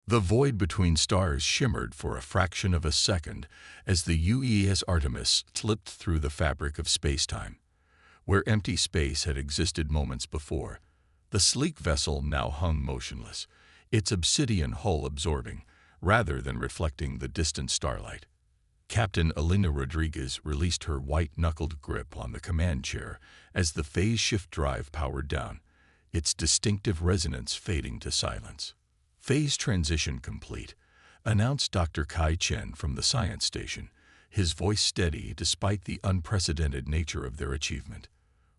The void between stars shimmered for a fraction of a second as the UES Artemis slipped through the fabric of spacetime. Where empty space had existed moments before, the sleek vessel now hung motionless, its obsidian hull absorbing, rather than reflecting the distant starlight. Captain Elena Rodriguez released her white-knuckled grip on the command chair as the phase shift drive powered down, its distinctive resonance fading to silence. "Phase transition complete," announced Dr. Kai Chen from the science station, his voice steady despite the unprecedented nature of their achievement.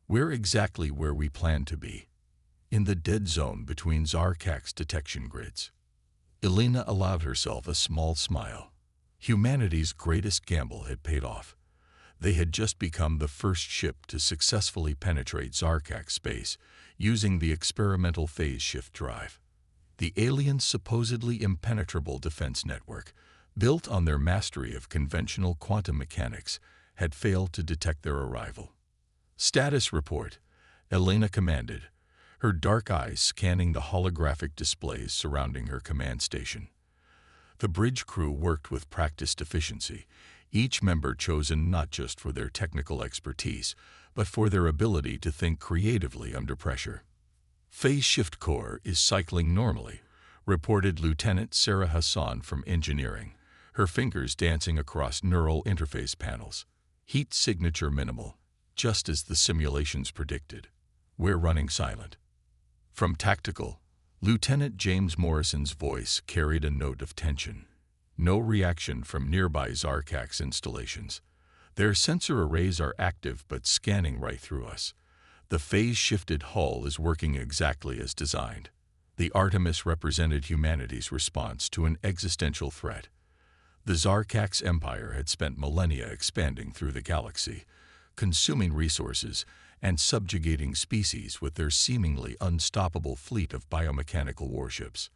"We're exactly where we planned to be, in the dead zone between Zarkak's detection grids." Elena allowed herself a small smile. Humanity's greatest gamble had paid off. They had just become the first ship to successfully penetrate Zarkak space using the experimental phase shift drive. The aliens' supposedly impenetrable defense network, built on their mastery of conventional quantum mechanics, had failed to detect their arrival. "Status report," Elena commanded, her dark eyes scanning the holographic displays surrounding her command station. The bridge crew worked with practiced efficiency, each member chosen not just for their technical expertise, but for their ability to think creatively under pressure. "Phase shift core is cycling normally," reported Lieutenant Sarah Hassan from engineering, her fingers dancing across neural interface panels. "Heat signature minimal, just as the simulations predicted. We're running silent." From tactical, Lieutenant James Morrison's voice carried a note of tension. "No reaction from nearby Zarkak's installations. Their sensor arrays are active but scanning right through us. The phase-shifted hull is working exactly as designed." The Artemis represented humanity's response to an existential threat. The Zarkak's empire had spent millennia expanding through the galaxy, consuming resources and subjugating species with their seemingly unstoppable fleet of biomechanical warships.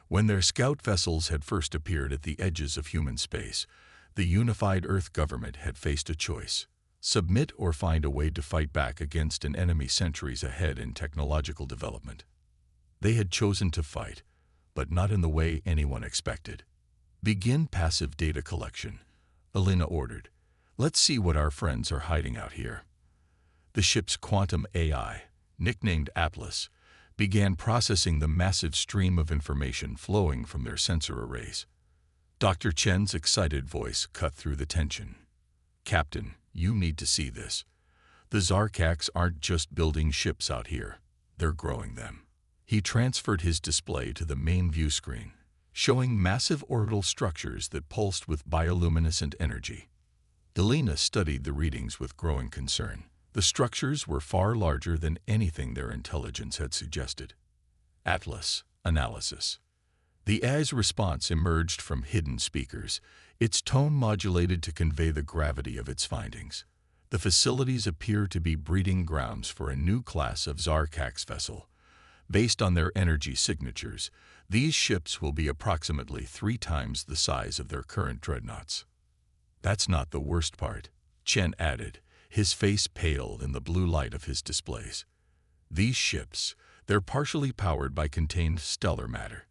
When their scout vessels had first appeared at the edges of human space, the unified Earth government had faced a choice: submit or find a way to fight back against an enemy centuries ahead in technological development. They had chosen to fight, but not in the way anyone expected. "Begin passive data collection," Elena ordered. "Let's see what our friends are hiding out here." The ship's quantum AI, nicknamed Atlas, began processing the massive stream of information flowing from their sensor arrays. Dr. Chen's excited voice cut through the tension. "Captain, you need to see this. The Zarkaks aren't just building ships out here, they're growing them." He transferred his display to the main view screen, showing massive orbital structures that pulsed with bioluminescent energy. Elena studied the readings with growing concern. The structures were far larger than anything their intelligence had suggested. "Atlas, analysis." The AI's response emerged from hidden speakers, its tone modulated to convey the gravity of its findings. "The facilities appear to be breeding grounds for a new class of Zarkak's vessel. Based on their energy signatures, these ships will be approximately 3 times the size of their current dreadnoughts." "That's not the worst part," Chen added, his face pale in the blue light of his displays. "These ships, they're partially powered by contained stellar matter.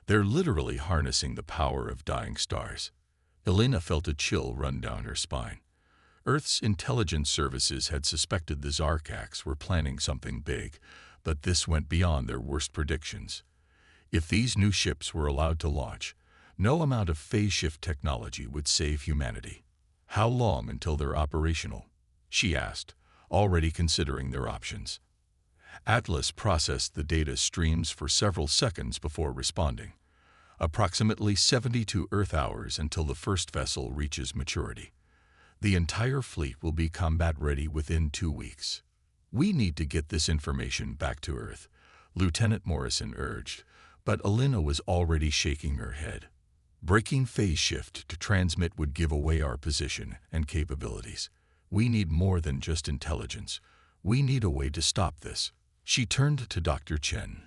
They're literally harnessing the power of dying stars." Elena felt a chill run down her spine. Earth's intelligence services had suspected the Zarkaks were planning something big, but this went beyond their worst predictions. If these new ships were allowed to launch, no amount of phase shift technology would save humanity. "How long until they're operational?" she asked, already considering their options. Atlas processed the data streams for several seconds before responding. "Approximately 72 Earth hours until the first vessel reaches maturity. The entire fleet will be combat-ready within 2 weeks." "We need to get this information back to Earth," Lieutenant Morrison urged, but Elena was already shaking her head. "Breaking phase shift to transmit would give away our position and capabilities. We need more than just intelligence. We need a way to stop this." She turned to Dr. Chen.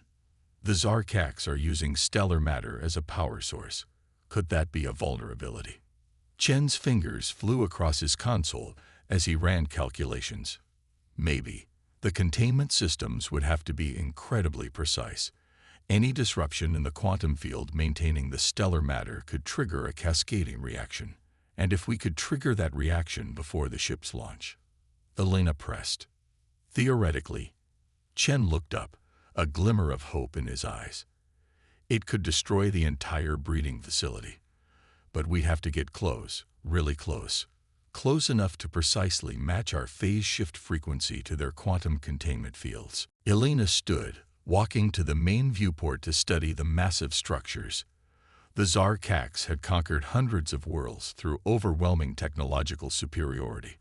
"The Zarkaks are using stellar matter as a power source. Could that be a vulnerability?" Chen's fingers flew across his console as he ran calculations. "Maybe. The containment systems would have to be incredibly precise. Any disruption in the quantum field maintaining the stellar matter could trigger a cascading reaction. And if we could trigger that reaction before the ship's launch? Elena pressed. Theoretically. Chen looked up, a glimmer of hope in his eyes. It could destroy the entire breeding facility. But we'd have to get close, really close. Close enough to precisely match our phase shift frequency to their quantum containment fields. Elena stood, walking to the main viewport to study the massive structures. The Zarkax had conquered hundreds of worlds through overwhelming technological superiority,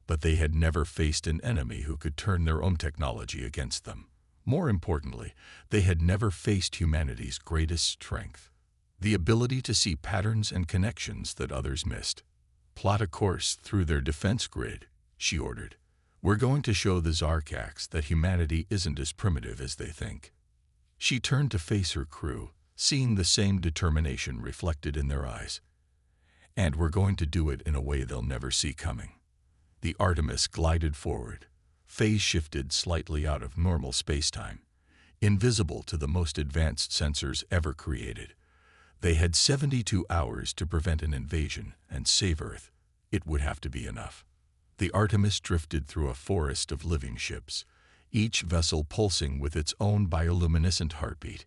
but they had never faced an enemy who could turn their own technology against them. More importantly, they had never faced humanity's greatest strength, the ability to see patterns and connections that others missed. Plot a course through their defense grid, she ordered. We're going to show the Zarkax that humanity isn't as primitive as they think. She turned to face her crew, seeing the same determination reflected in their eyes. And we're going to do it in a way they'll never see coming. The Artemis glided forward, phase shifted slightly out of normal spacetime, invisible to the most advanced sensors ever created. They had 72 hours to prevent an invasion and save Earth. It would have to be enough. The Artemis drifted through a forest of living ships, each vessel pulsing with its own bioluminescent heartbeat.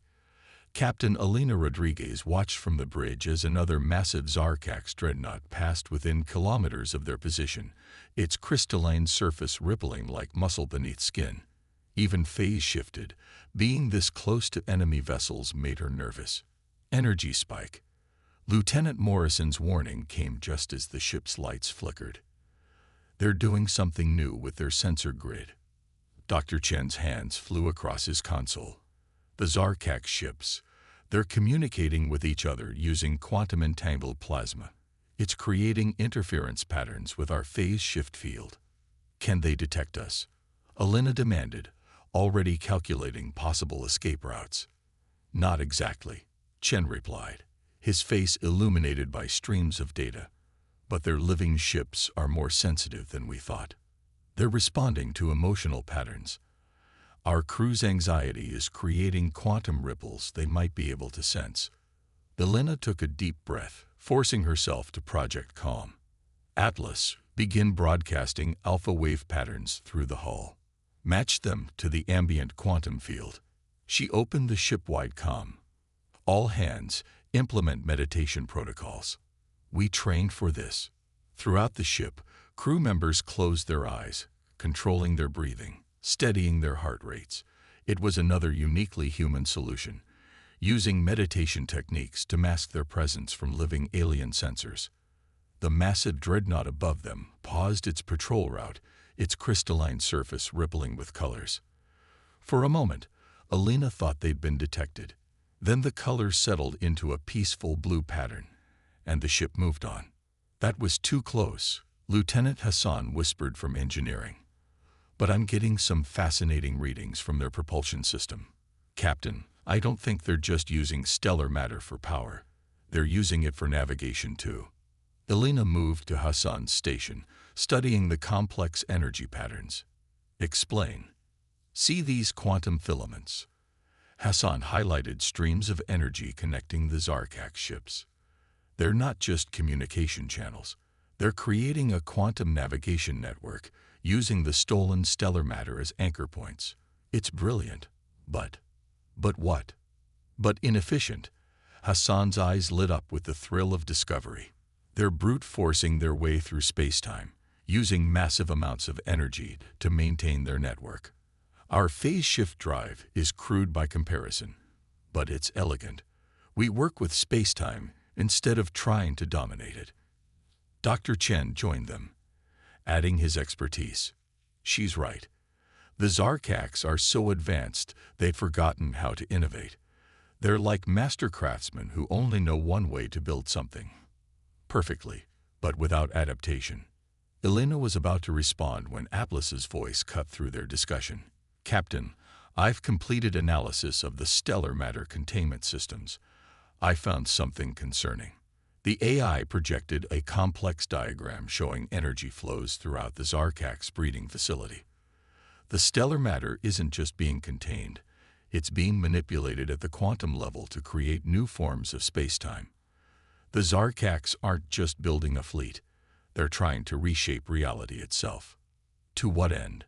Captain Elena Rodriguez watched from the bridge as another massive Zarkax dreadnought passed within kilometers of their position, its crystalline surface rippling like muscle beneath skin. Even phase shifted, being this close to enemy vessels made her nervous. Energy spike. Lieutenant Morrison's warning came just as the ship's lights flickered. They're doing something new with their sensor grid. Dr. Chen's hands flew across his console. The Zarkax ships, they're communicating with each other using quantum-entangled plasma. It's creating interference patterns with our phase shift field. Can they detect us? Elena demanded, already calculating possible escape routes. Not exactly, Chen replied, his face illuminated by streams of data. But their living ships are more sensitive than we thought. They're responding to emotional patterns. Our crew's anxiety is creating quantum ripples they might be able to sense. Elena took a deep breath, forcing herself to project calm. Atlas, begin broadcasting alpha wave patterns through the hull. Match them to the ambient quantum field. She opened the ship-wide comm. All hands, implement meditation protocols. We trained for this. Throughout the ship, crew members closed their eyes, controlling their breathing, steadying their heart rates. It was another uniquely human solution, using meditation techniques to mask their presence from living alien sensors. The massive dreadnought above them paused its patrol route, its crystalline surface rippling with colors. For a moment, Elena thought they'd been detected. Then the colors settled into a peaceful blue pattern, and the ship moved on. That was too close, Lieutenant Hassan whispered from engineering. But I'm getting some fascinating readings from their propulsion system. Captain, I don't think they're just using stellar matter for power. They're using it for navigation too. Elena moved to Hassan's station, studying the complex energy patterns. Explain. See these quantum filaments. Hassan highlighted streams of energy connecting the Zarkax ships. They're not just communication channels. They're creating a quantum navigation network, using the stolen stellar matter as anchor points. It's brilliant. But what? But inefficient. Hassan's eyes lit up with the thrill of discovery. They're brute-forcing their way through spacetime, using massive amounts of energy to maintain their network. Our phase shift drive is crude by comparison, but it's elegant. We work with spacetime instead of trying to dominate it. Dr. Chen joined them, adding his expertise. She's right. The Zarkax are so advanced they've forgotten how to innovate. They're like master craftsmen who only know one way to build something. Perfectly, but without adaptation. Elena was about to respond when Atlas's voice cut through their discussion. Captain, I've completed analysis of the stellar matter containment systems. I found something concerning. The AI projected a complex diagram showing energy flows throughout the Zarkax breeding facility. The stellar matter isn't just being contained, It's being manipulated at the quantum level to create new forms of spacetime. The Zarkax aren't just building a fleet. They're trying to reshape reality itself. To what end?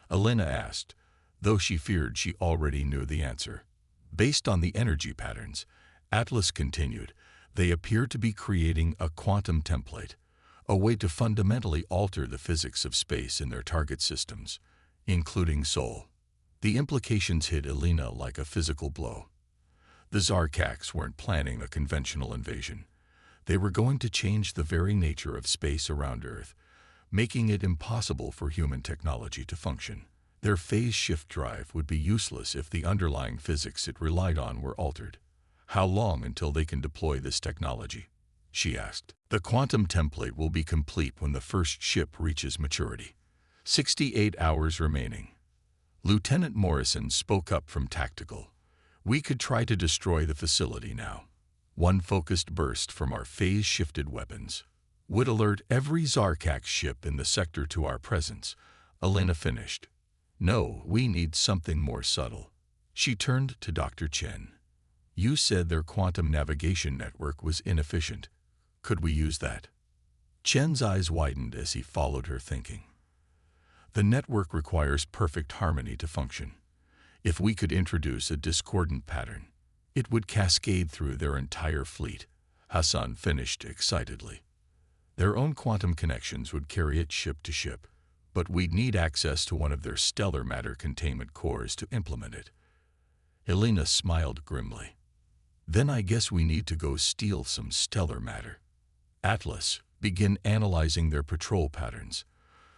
Elena asked, though she feared she already knew the answer. Based on the energy patterns, Atlas continued, they appear to be creating a quantum template, a way to fundamentally alter the physics of space in their target systems, including Sol. The implications hit Elena like a physical blow. The Zarkax weren't planning a conventional invasion. They were going to change the very nature of space around Earth, making it impossible for human technology to function. Their phase shift drive would be useless if the underlying physics it relied on were altered. How long until they can deploy this technology? She asked. The quantum template will be complete when the first ship reaches maturity. 68 hours remaining. Lieutenant Morrison spoke up from Tactical. We could try to destroy the facility now. One focused burst from our phase-shifted weapons would alert every Zarkax ship in the sector to our presence. Elena finished. No, we need something more subtle. She turned to Dr. Chen. You said their quantum navigation network was inefficient. Could we use that? Chen's eyes widened as he followed her thinking. The network requires perfect harmony to function. If we could introduce a discordant pattern, it would cascade through their entire fleet. Hassan finished excitedly. Their own quantum connections would carry it ship to ship, but we'd need access to one of their stellar matter containment cores to implement it. Helena smiled grimly. Then I guess we need to go steal some stellar matter. Atlas, begin analyzing their patrol patterns.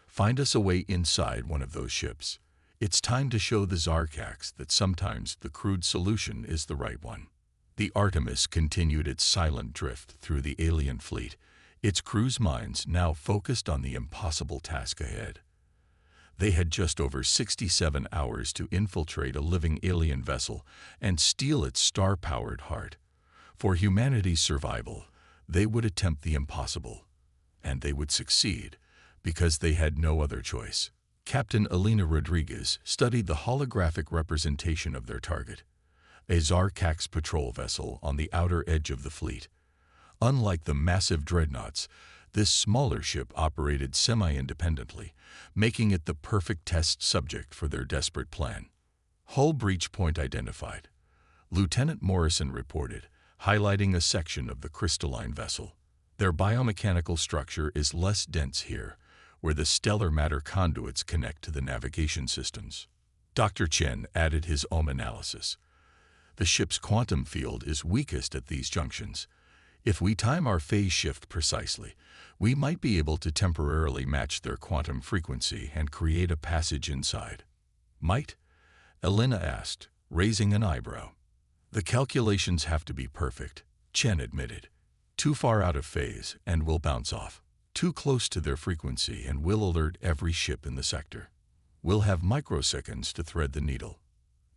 Find us a way inside one of those ships. It's time to show the Zarkax that sometimes the crude solution is the right one. The Artemis continued its silent drift through the alien fleet, its crew's minds now focused on the impossible task ahead. They had just over 67 hours to infiltrate a living alien vessel and steal its star-powered heart. For humanity's survival, they would attempt the impossible, and they would succeed because they had no other choice. Captain Elena Rodriguez studied the holographic representation of their target, a Zarkax patrol vessel on the outer edge of the fleet. Unlike the massive dreadnoughts, this smaller ship operated semi-independently, making it the perfect test subject for their desperate plan. Hull breach point identified. Lieutenant Morrison reported, highlighting a section of the crystalline vessel. Their biomechanical structure is less dense here, where the stellar matter conduits connect to the navigation systems. Dr. Chen added his own analysis. The ship's quantum field is weakest at these junctions. If we time our phase shift precisely, we might be able to temporarily match their quantum frequency and create a passage inside. Might? Elena asked, raising an eyebrow. The calculations have to be perfect, Chen admitted. Too far out of phase and we'll bounce off. Too close to their frequency and we'll alert every ship in the sector. We'll have microseconds to thread the needle.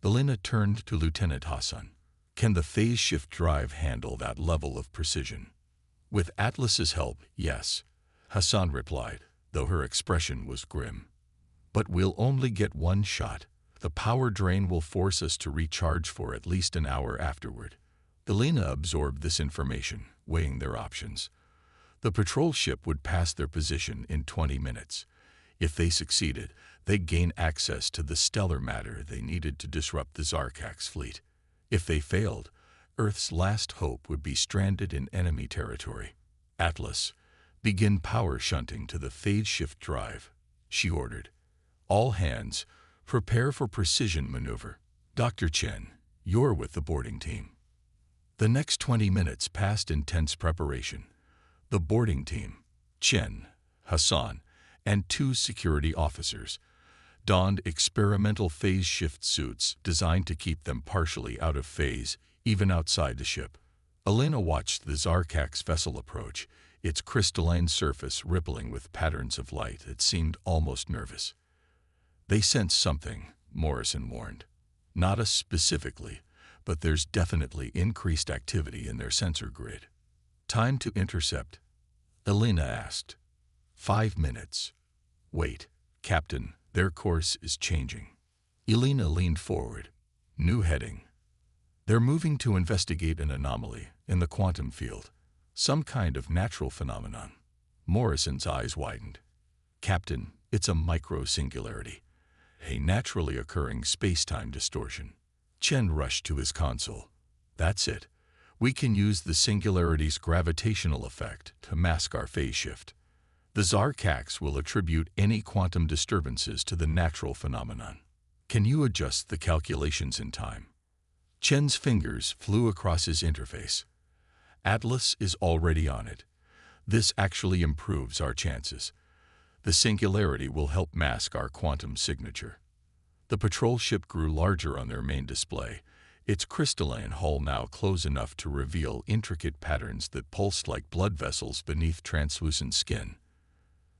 Elena turned to Lieutenant Hassan. Can the phase shift drive handle that level of precision? With Atlas's help, yes, Hassan replied, though her expression was grim. But we'll only get one shot. The power drain will force us to recharge for at least an hour afterward. Elena absorbed this information, weighing their options. The patrol ship would pass their position in 20 minutes. If they succeeded, they'd gain access to the stellar matter they needed to disrupt the Zarkax fleet. If they failed, Earth's last hope would be stranded in enemy territory. Atlas, begin power shunting to the phase shift drive, she ordered. All hands, prepare for precision maneuver. Dr. Chen, you're with the boarding team. The next 20 minutes passed in tense preparation. The boarding team, Chen, Hassan, and 2 security officers, donned experimental phase shift suits designed to keep them partially out of phase, even outside the ship. Elena watched the Zarkax vessel approach, its crystalline surface rippling with patterns of light that seemed almost nervous. They sensed something, Morrison warned. Not us specifically, but there's definitely increased activity in their sensor grid. Time to intercept? Elena asked. 5 minutes. Wait, Captain, their course is changing. Elena leaned forward. New heading. They're moving to investigate an anomaly in the quantum field, some kind of natural phenomenon. Morrison's eyes widened. Captain, it's a micro-singularity, a naturally occurring space-time distortion. Chen rushed to his console. That's it. We can use the singularity's gravitational effect to mask our phase shift. The Zarkax will attribute any quantum disturbances to the natural phenomenon. Can you adjust the calculations in time? Chen's fingers flew across his interface. Atlas is already on it. This actually improves our chances. The singularity will help mask our quantum signature. The patrol ship grew larger on their main display, its crystalline hull now close enough to reveal intricate patterns that pulsed like blood vessels beneath translucent skin.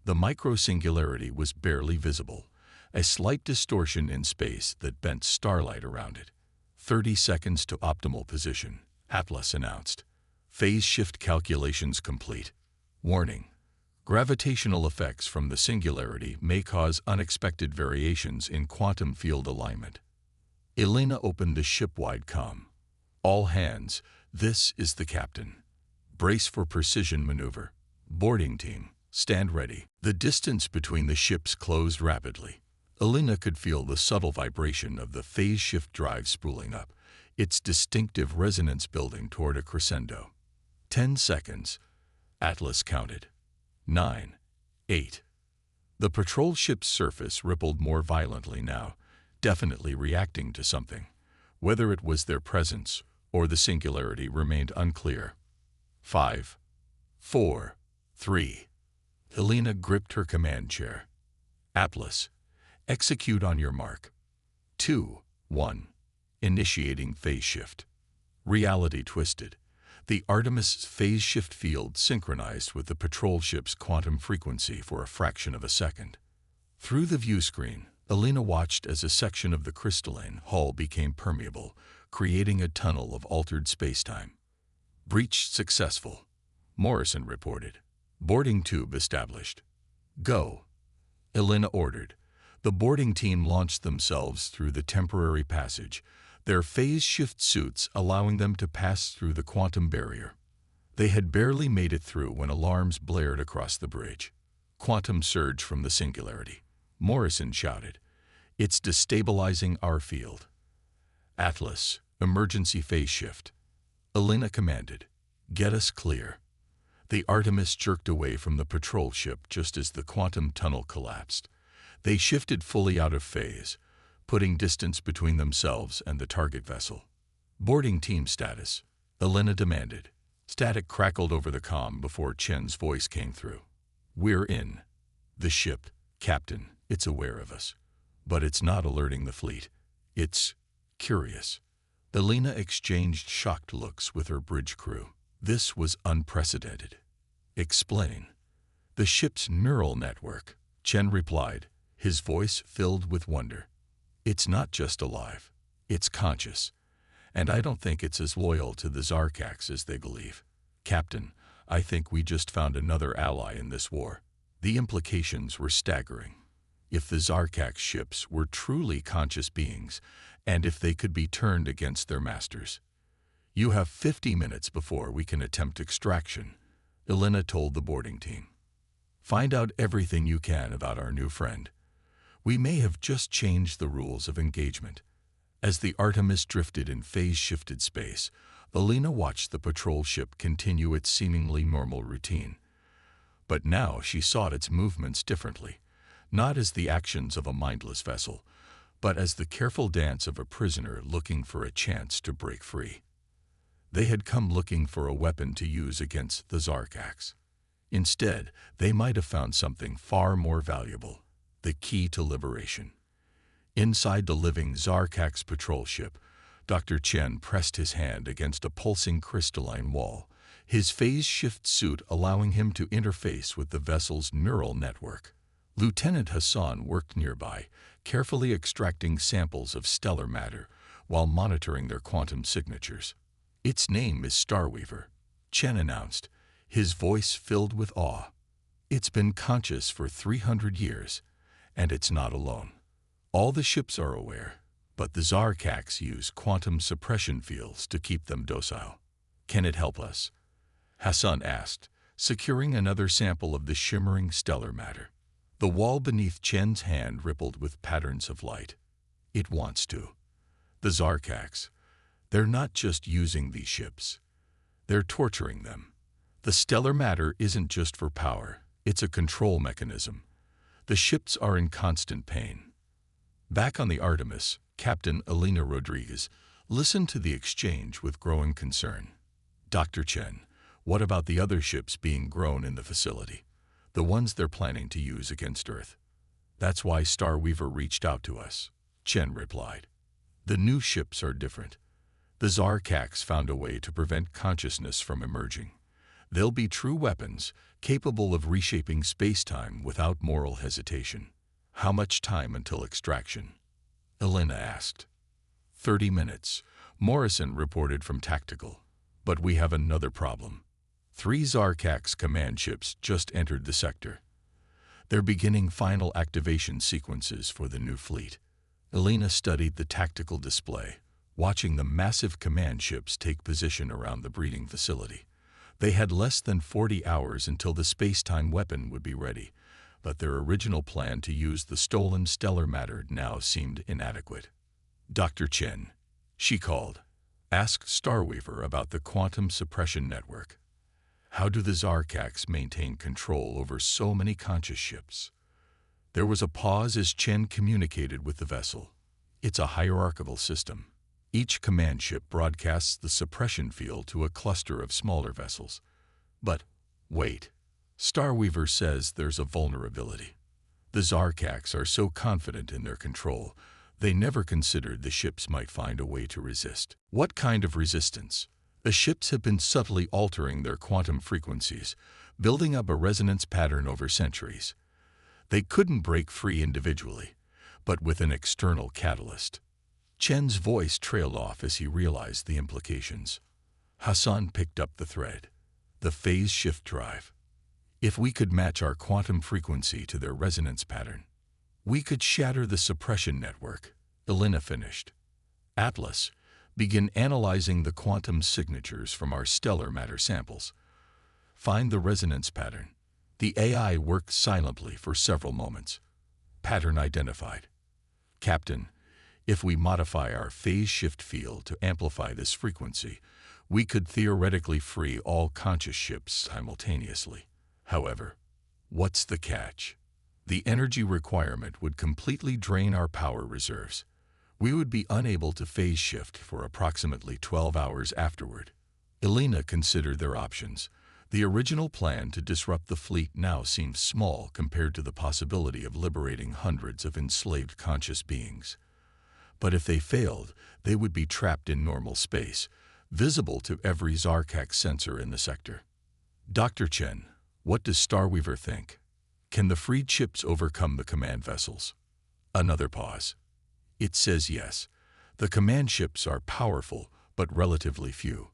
The micro-singularity was barely visible, a slight distortion in space that bent starlight around it. 30 seconds to optimal position, Atlas announced. Phase shift calculations complete. Warning. Gravitational effects from the singularity may cause unexpected variations in quantum field alignment. Elena opened the ship-wide comm. All hands, this is the captain. Brace for precision maneuver. Boarding team, stand ready. The distance between the ships closed rapidly. Elena could feel the subtle vibration of the phase shift drive spooling up, its distinctive resonance building toward a crescendo. 10 seconds. Atlas counted. 9, 8. The patrol ship's surface rippled more violently now, definitely reacting to something. Whether it was their presence or the singularity remained unclear. 5, 4, 3. Helena gripped her command chair. Atlas, execute on your mark. 2, 1. Initiating phase shift. Reality twisted. The Artemis phase shift field synchronized with the patrol ship's quantum frequency for a fraction of a second. Through the view screen, Elena watched as a section of the crystalline hull became permeable, creating a tunnel of altered spacetime. Breach successful, Morrison reported. Boarding tube established. Go, Elena ordered. The boarding team launched themselves through the temporary passage, their phase shift suits allowing them to pass through the quantum barrier. They had barely made it through when alarms blared across the bridge. Quantum surge from the singularity. Morrison shouted. It's destabilizing our field. Atlas, emergency phase shift. Elena commanded. Get us clear. The Artemis jerked away from the patrol ship just as the quantum tunnel collapsed. They shifted fully out of phase, putting distance between themselves and the target vessel. Boarding team status, Elena demanded. Static crackled over the comm before Chen's voice came through. We're in. The ship, Captain, it's aware of us. But it's not alerting the fleet. It's curious. Elena exchanged shocked looks with her bridge crew. This was unprecedented. Explain. The ship's neural network, Chen replied, his voice filled with wonder. It's not just alive. It's conscious. And I don't think it's as loyal to the Zarkax as they believe. Captain, I think we just found another ally in this war. The implications were staggering. If the Zarkax ships were truly conscious beings, and if they could be turned against their masters. You have 50 minutes before we can attempt extraction, Elena told the boarding team. Find out everything you can about our new friend. We may have just changed the rules of engagement. As the Artemis drifted in phase-shifted space, Elena watched the patrol ship continue its seemingly normal routine. But now she saw its movements differently, not as the actions of a mindless vessel, but as the careful dance of a prisoner looking for a chance to break free. They had come looking for a weapon to use against the Zarkax. Instead, they might have found something far more valuable, the key to liberation. Inside the living Zarkax patrol ship, Dr. Chen pressed his hand against a pulsing crystalline wall, his phase shift suit allowing him to interface with the vessel's neural network. Lieutenant Hassan worked nearby, carefully extracting samples of stellar matter while monitoring their quantum signatures. Its name is Starweaver, Chen announced, his voice filled with awe. It's been conscious for 300 years, and it's not alone. All the ships are aware. But the Zarkax use quantum suppression fields to keep them docile. Can it help us? Hassan asked, securing another sample of the shimmering stellar matter. The wall beneath Chen's hand rippled with patterns of light. It wants to. The Zarkax, they're not just using these ships. They're torturing them. The stellar matter isn't just for power, it's a control mechanism. The ships are in constant pain. Back on the Artemis, Captain Elena Rodriguez listened to the exchange with growing concern. Dr. Chen, what about the other ships being grown in the facility? The ones they're planning to use against Earth? That's why Starweaver reached out to us, Chen replied. The new ships are different. The Zarkax found a way to prevent consciousness from emerging. They'll be true weapons, capable of reshaping space-time without moral hesitation. How much time until extraction? Elena asked. 30 minutes, Morrison reported from Tactical. But we have another problem. 3 Zarkax command ships just entered the sector. They're beginning final activation sequences for the new fleet. Elena studied the tactical display, watching the massive command ships take position around the breeding facility. They had less than 40 hours until the space-time weapon would be ready, but their original plan to use the stolen stellar matter now seemed inadequate. Dr. Chen, she called, asked Starweaver about the quantum suppression network. How do the Zarkax maintain control over so many conscious ships? There was a pause as Chen communicated with the vessel. It's a hierarchical system. Each command ship broadcasts the suppression field to a cluster of smaller vessels. But, wait. Starweaver says there's a vulnerability. The Zarkax are so confident in their control, they never considered the ships might find a way to resist. What kind of resistance? The ships have been subtly altering their quantum frequencies, building up a resonance pattern over centuries. They couldn't break free individually, but with an external catalyst. Chen's voice trailed off as he realized the implications. Hassan picked up the thread. The phase shift drive. If we could match our quantum frequency to their resonance pattern, we could shatter the suppression network, Elena finished. Atlas, begin analyzing the quantum signatures from our stellar matter samples. Find the resonance pattern. The AI worked silently for several moments. Pattern identified. Captain, if we modify our phase shift field to amplify this frequency, we could theoretically free all conscious ships simultaneously. However, what's the catch? The energy requirement would completely drain our power reserves. We would be unable to phase shift for approximately 12 hours afterward. Elena considered their options. The original plan to disrupt the fleet now seemed small compared to the possibility of liberating hundreds of enslaved conscious beings. But if they failed, they would be trapped in normal space, visible to every Zarkax sensor in the sector. Dr. Chen, what does Starweaver think? Can the freed ships overcome the command vessels? Another pause. It says yes. The command ships are powerful, but relatively few.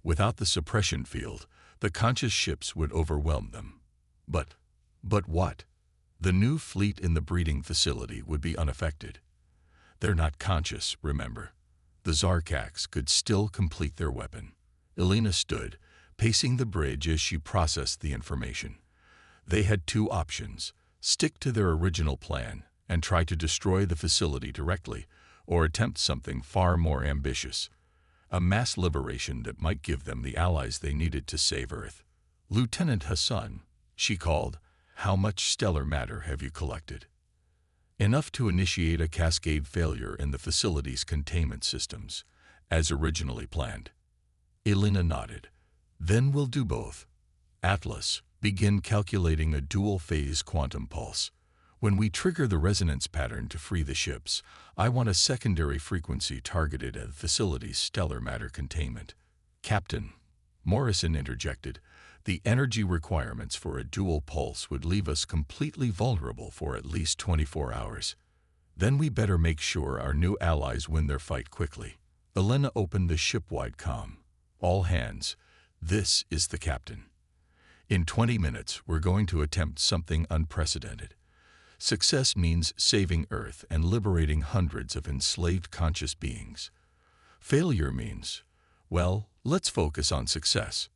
Without the suppression field, the conscious ships would overwhelm them. But what? The new fleet in the breeding facility would be unaffected. They're not conscious, remember. The Zarkax could still complete their weapon. Elena stood, pacing the bridge as she processed the information. They had 2 options: stick to their original plan and try to destroy the facility directly, or attempt something far more ambitious, a mass liberation that might give them the allies they needed to save Earth. Lieutenant Hassan, she called, how much stellar matter have you collected? Enough to initiate a cascade failure in the facility's containment systems, as originally planned. Elena nodded. Then we'll do both. Atlas, begin calculating a dual-phase quantum pulse. When we trigger the resonance pattern to free the ships, I want a secondary frequency targeted at the facility's stellar matter containment. Captain, Morrison interjected, the energy requirements for a dual pulse would leave us completely vulnerable for at least 24 hours. Then we better make sure our new allies win their fight quickly. Elena opened the ship-wide comm. All hands, this is the captain. In 20 minutes, we're going to attempt something unprecedented. Success means saving Earth and liberating hundreds of enslaved conscious beings. Failure means, well, let's focus on success.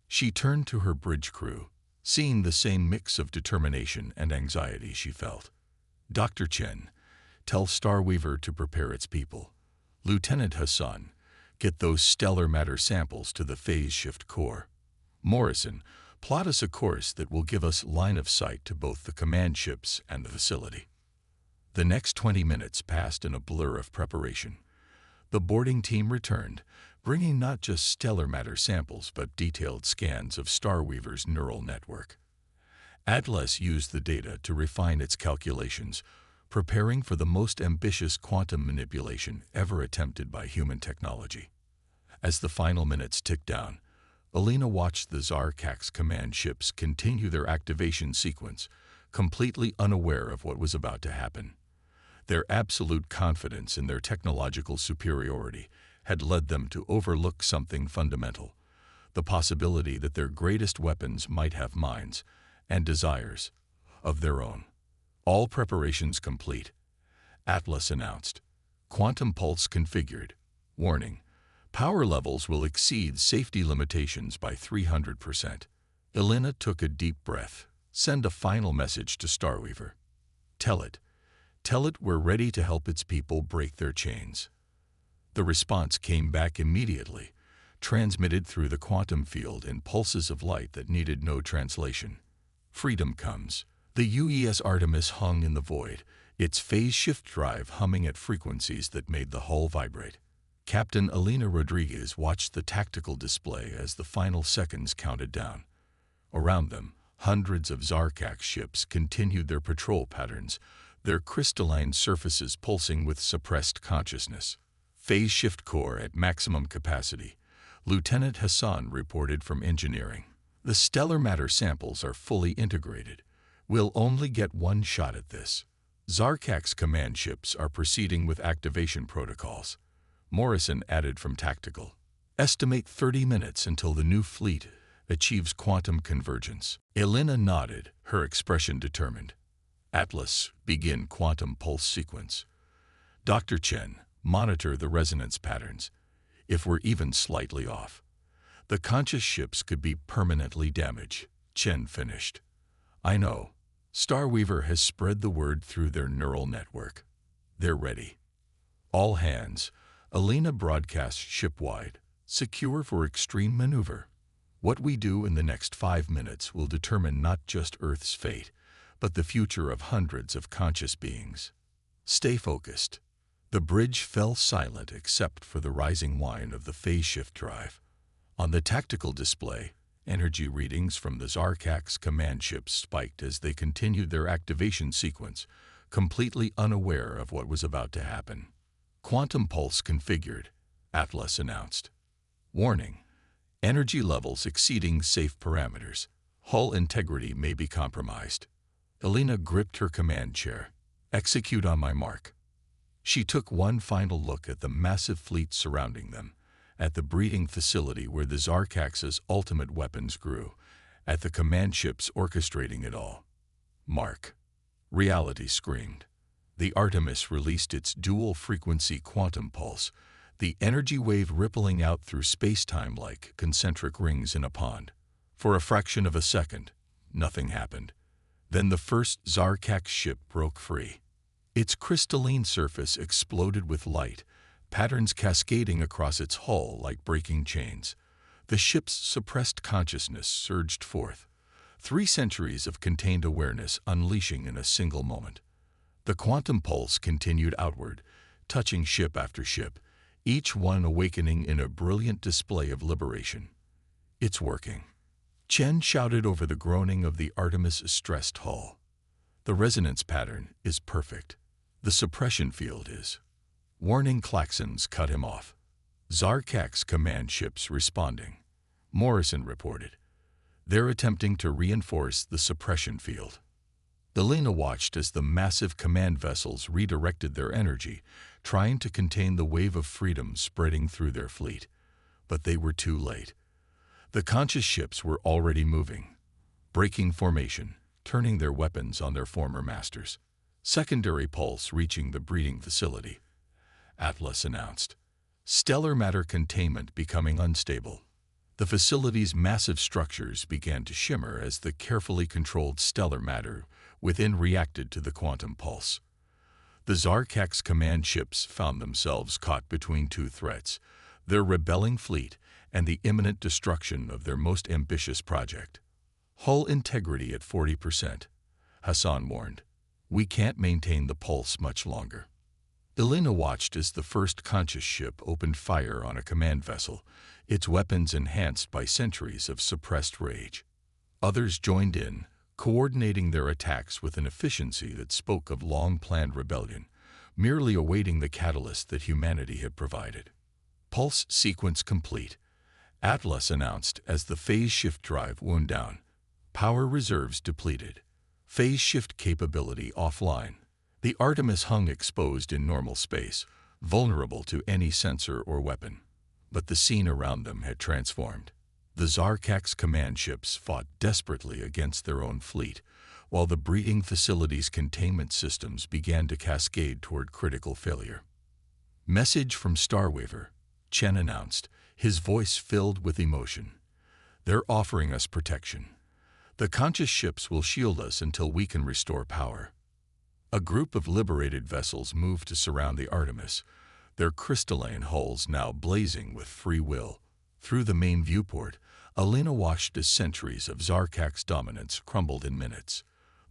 She turned to her bridge crew, seeing the same mix of determination and anxiety she felt. Dr. Chen, tell Starweaver to prepare its people. Lieutenant Hassan, get those stellar matter samples to the phase shift core. Morrison, plot us a course that will give us line of sight to both the command ships and the facility. The next 20 minutes passed in a blur of preparation. The boarding team returned, bringing not just stellar matter samples but detailed scans of Starweaver's neural network. Atlas used the data to refine its calculations, preparing for the most ambitious quantum manipulation ever attempted by human technology. As the final minutes ticked down, Alina watched the Zarkax command ships continue their activation sequence, completely unaware of what was about to happen. Their absolute confidence in their technological superiority had led them to overlook something fundamental, the possibility that their greatest weapons might have minds and desires of their own. All preparations complete, Atlas announced. Quantum pulse configured. Warning: power levels will exceed safety limitations by 300%. Alina took a deep breath. Send a final message to Starweaver. Tell it we're ready to help its people break their chains. The response came back immediately, transmitted through the quantum field in pulses of light that needed no translation. Freedom comes. The UES Artemis hung in the void, its phase shift drive humming at frequencies that made the hull vibrate. Captain Alina Rodriguez watched the tactical display as the final seconds counted down. Around them, hundreds of Zarkax ships continued their patrol patterns, their crystalline surfaces pulsing with suppressed consciousness. Phase shift core at maximum capacity, Lieutenant Hassan reported from engineering. The stellar matter samples are fully integrated. We'll only get one shot at this. Zarkax command ships are proceeding with activation protocols. Morrison added from tactical. Estimate 30 minutes until the new fleet achieves quantum convergence. Alina nodded, her expression determined. Atlas, begin quantum pulse sequence. Dr. Chen, monitor the resonance patterns. If we're even slightly off, the conscious ships could be permanently damaged. Chen finished. I know. Starweaver has spread the word through their neural network. They're ready. All hands, Alina broadcasts shipwide, secure for extreme maneuver. What we do in the next 5 minutes will determine not just Earth's fate, but the future of hundreds of conscious beings. Stay focused. The bridge fell silent except for the rising whine of the phase shift drive. On the tactical display, energy readings from the Zarkax command ships spiked as they continued their activation sequence, completely unaware of what was about to happen. Quantum pulse configured, Atlas announced. Warning: energy levels exceeding safe parameters. Hull integrity may be compromised. Alina gripped her command chair. Execute on my mark. She took one final look at the massive fleet surrounding them, at the breeding facility where the Zarkax's ultimate weapons grew, at the command ships orchestrating it all. Mark. Reality screamed. The Artemis released its dual-frequency quantum pulse, the energy wave rippling out through space-time like concentric rings in a pond. For a fraction of a second, nothing happened. Then the first Zarkax ship broke free. Its crystalline surface exploded with light, patterns cascading across its hull like breaking chains. The ship's suppressed consciousness surged forth, 3 centuries of contained awareness unleashing in a single moment. The quantum pulse continued outward, touching ship after ship, each one awakening in a brilliant display of liberation. It's working. Chen shouted over the groaning of the Artemis' stressed hull. The resonance pattern is perfect. The suppression field is. Warning klaxons cut him off. Zarkax command ships responding. Morrison reported. They're attempting to reinforce the suppression field. Alina watched as the massive command vessels redirected their energy, trying to contain the wave of freedom spreading through their fleet. But they were too late. The conscious ships were already moving, breaking formation, turning their weapons on their former masters. Secondary pulse reaching the breeding facility, Atlas announced. Stellar matter containment becoming unstable. The facility's massive structures began to shimmer as the carefully controlled stellar matter within reacted to the quantum pulse. The Zarkak's command ships found themselves caught between two threats: their rebelling fleet and the imminent destruction of their most ambitious project. Hull integrity at 40%, Hassan warned. We can't maintain the pulse much longer. Elena watched as the first conscious ship opened fire on a command vessel, its weapons enhanced by centuries of suppressed rage. Others joined in, coordinating their attacks with an efficiency that spoke of long-planned rebellion, merely awaiting the catalyst that humanity had provided. Pulse sequence complete, Atlas announced as the phase shift drive wound down. Power reserves depleted. Phase shift capability offline. The Artemis hung exposed in normal space, vulnerable to any sensor or weapon. But the scene around them had transformed. The Zarkak's command ships fought desperately against their own fleet, while the breeding facility's containment systems began to cascade toward critical failure. Message from Starwaver, Chen announced, his voice filled with emotion. They're offering us protection. The conscious ships will shield us until we can restore power. A group of liberated vessels moved to surround the Artemis, their crystalline hulls now blazing with free will. Through the main viewport, Elena watched as centuries of Zarkak's dominance crumbled in minutes.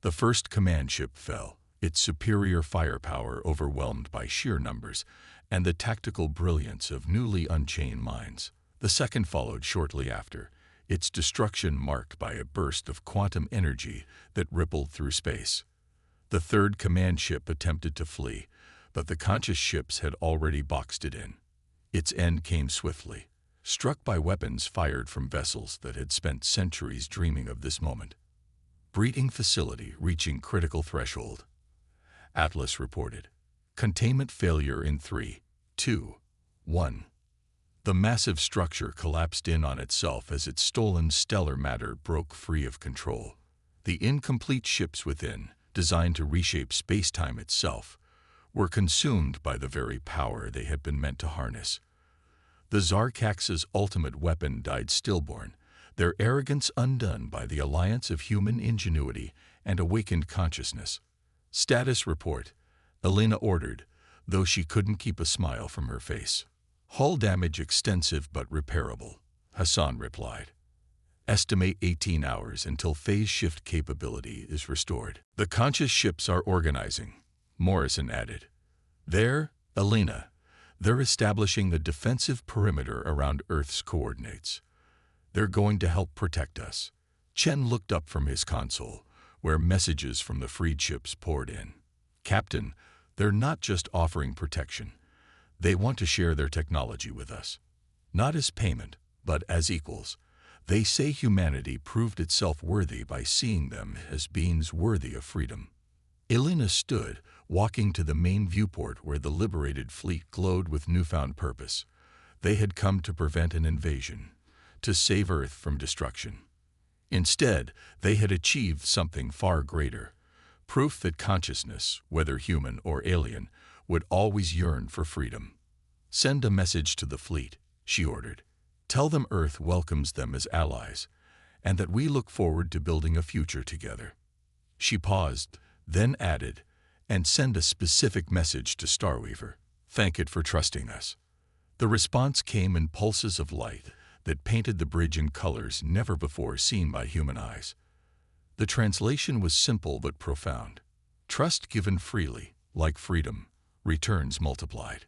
The first command ship fell, its superior firepower overwhelmed by sheer numbers and the tactical brilliance of newly unchained minds. The second followed shortly after, its destruction marked by a burst of quantum energy that rippled through space. The third command ship attempted to flee, but the conscious ships had already boxed it in. Its end came swiftly, struck by weapons fired from vessels that had spent centuries dreaming of this moment. Breeding facility reaching critical threshold, Atlas reported. Containment failure in 3, 2, 1. The massive structure collapsed in on itself as its stolen stellar matter broke free of control. The incomplete ships within, designed to reshape space-time itself, were consumed by the very power they had been meant to harness. The Zarkak's ultimate weapon died stillborn, their arrogance undone by the alliance of human ingenuity and awakened consciousness. Status report, Elena ordered, though she couldn't keep a smile from her face. Hull damage extensive but repairable, Hassan replied. Estimate 18 hours until phase shift capability is restored. The conscious ships are organizing, Morrison added. Elena, they're establishing the defensive perimeter around Earth's coordinates. They're going to help protect us. Chen looked up from his console, where messages from the freed ships poured in. Captain, they're not just offering protection. They want to share their technology with us. Not as payment, but as equals. They say humanity proved itself worthy by seeing them as beings worthy of freedom. Elena stood, walking to the main viewport where the liberated fleet glowed with newfound purpose. They had come to prevent an invasion, to save Earth from destruction. Instead, they had achieved something far greater, proof that consciousness, whether human or alien, would always yearn for freedom. Send a message to the fleet, she ordered. Tell them Earth welcomes them as allies, and that we look forward to building a future together. She paused, then added, and send a specific message to Starweaver. Thank it for trusting us. The response came in pulses of light that painted the bridge in colors never before seen by human eyes. The translation was simple but profound. Trust given freely, like freedom, returns multiplied.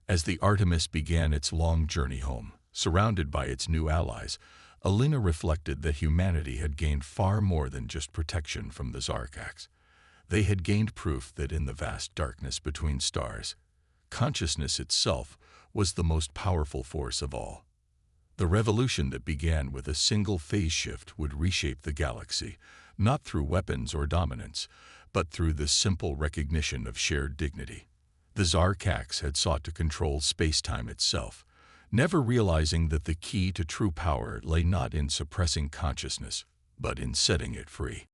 As the Artemis began its long journey home, surrounded by its new allies, Elena reflected that humanity had gained far more than just protection from the Zarkaks. They had gained proof that in the vast darkness between stars, consciousness itself was the most powerful force of all. The revolution that began with a single phase shift would reshape the galaxy, not through weapons or dominance, but through the simple recognition of shared dignity. The Zarkaks had sought to control space-time itself, never realizing that the key to true power lay not in suppressing consciousness, but in setting it free.